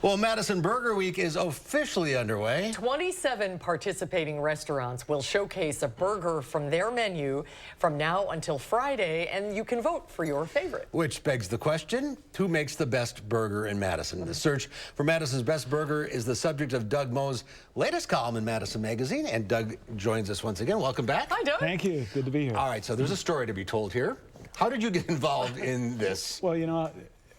Well, Madison Burger Week is officially underway. 27 participating restaurants will showcase a burger from their menu from now until Friday, and you can vote for your favorite. Which begs the question, who makes the best burger in Madison? The search for Madison's best burger is the subject of Doug Moe's latest column in Madison Magazine, and Doug joins us once again. Welcome back. Hi, Doug. Thank you. Good to be here. All right, so there's a story to be told here. How did you get involved in this? Well, you know,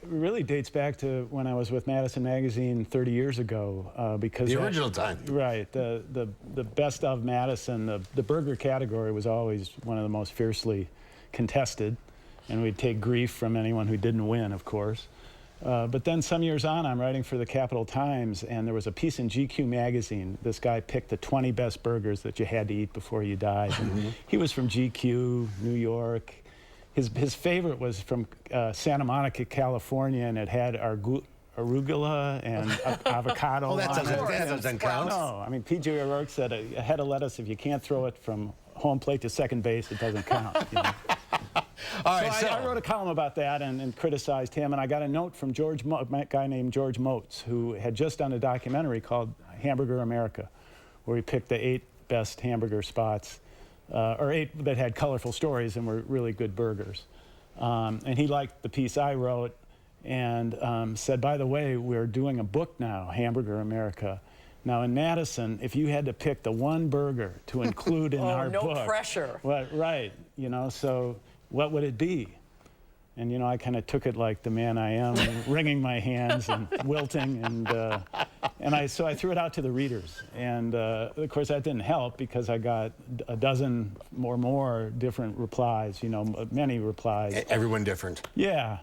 it really dates back to when I was with Madison Magazine 30 years ago, because The original time. Right. The best of Madison, the burger category was always one of the most fiercely contested, and we'd take grief from anyone who didn't win, of course. But then some years on, I'm writing for the Capital Times, and there was a piece in GQ magazine. This guy picked the 20 best burgers that you had to eat before you died. And he was from GQ, New York. His favorite was from Santa Monica, California, and it had arugula and avocado. Oh, that on it. doesn't count. No, I mean, P.J. O'Rourke said a head of lettuce, if you can't throw it from home plate to second base, it doesn't count. You know? All right, So I wrote a column about that and criticized him, and I got a note from a guy named George Motes, who had just done a documentary called Hamburger America, where he picked the 8 best hamburger spots, or 8 that had colorful stories and were really good burgers. And he liked the piece I wrote and said, by the way, we're doing a book now, Hamburger America. Now in Madison, if you had to pick the one burger to include in our book. No pressure. Well, right, you know, so what would it be? And, you know, I kind of took it like the man I am, wringing my hands and wilting, so I threw it out to the readers. And, of course, that didn't help because I got a dozen or more different replies, you know, many replies. Everyone different. Yeah.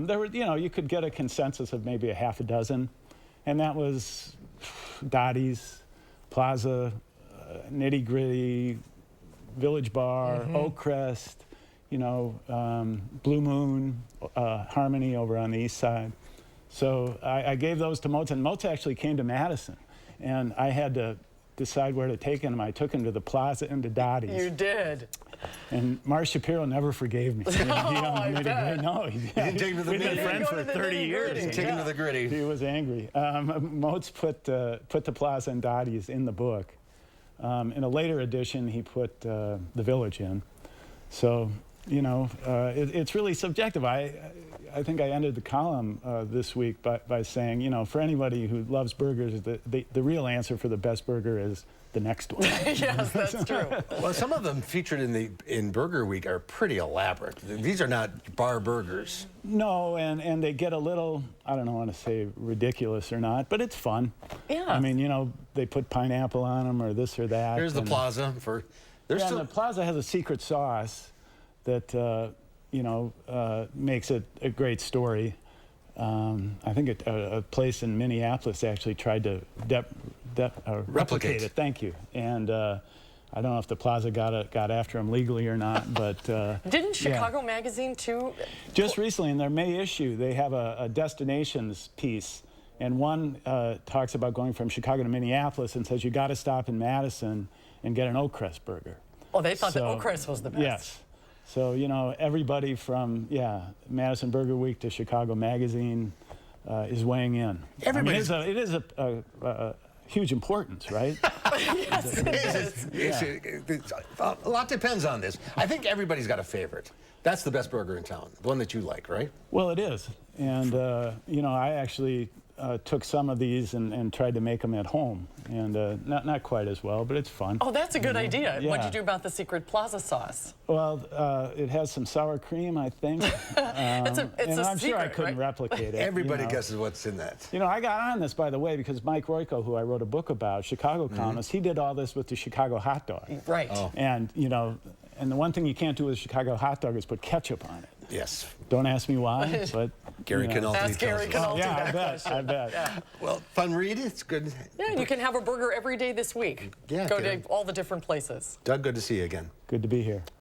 There were, you know, you could get a consensus of maybe a half a dozen. And that was Dottie's, Plaza, Nitty Gritty, Village Bar, Oak Crest, you know, Blue Moon, Harmony over on the east side. So I gave those to Motes, and Motes actually came to Madison, and I had to decide where to take him. I took him to the Plaza and to Dottie's. You did. And Mars Shapiro never forgave me. You know, I bet. No, He didn't take him to the we've been nitty-gritty. friends for 30 years. He didn't take him to the gritty. He was angry. Motes put the Plaza and Dottie's in the book. In a later edition, he put the Village in. So, you know, it's really subjective. I think I ended the column this week by saying, you know, for anybody who loves burgers, the real answer for the best burger is the next one. Yes, that's true. Well, some of them featured in Burger Week are pretty elaborate. These are not bar burgers. No, and they get a little, I don't know want to say ridiculous or not, but it's fun. Yeah. I mean, you know, they put pineapple on them or this or that. Here's the Plaza for. There's Yeah, still, and the Plaza has a secret sauce that you know, makes it a great story. I think a place in Minneapolis actually tried to replicate it. Thank you. And I don't know if the Plaza got after him legally or not, but Didn't Chicago Magazine too? just recently in their May issue, they have a destinations piece, and one talks about going from Chicago to Minneapolis and says you got to stop in Madison and get an Oak Crest burger. Oh, they thought that Oak Crest was the best. Yes. So, you know, everybody from, Madison Burger Week to Chicago Magazine is weighing in. I mean, it is a huge importance, right? Yes, it is. A lot depends on this. I think everybody's got a favorite. That's the best burger in town, the one that you like, right? Well, it is. And, you know, I actually took some of these and tried to make them at home. And not quite as well, but it's fun. Oh, that's a good idea. Yeah. What'd you do about the secret Plaza sauce? Well, it has some sour cream, I think. It's and a I'm sure I secret, couldn't right? replicate it. Everybody you know. guesses what's in that. You know, I got on this, by the way, because Mike Royko, who I wrote a book about, Chicago columnist, he did all this with the Chicago hot dog. Right. Oh. And, you know, and the one thing you can't do with a Chicago hot dog is put ketchup on it. Yes. Don't ask me why, but Gary you know. Canal. Ask Gary Canal. Yeah, I bet. Yeah. Well, fun read. It's good. Yeah, you can have a burger every day this week. Yeah, Go get to it. all the different places. Doug, good to see you again. Good to be here.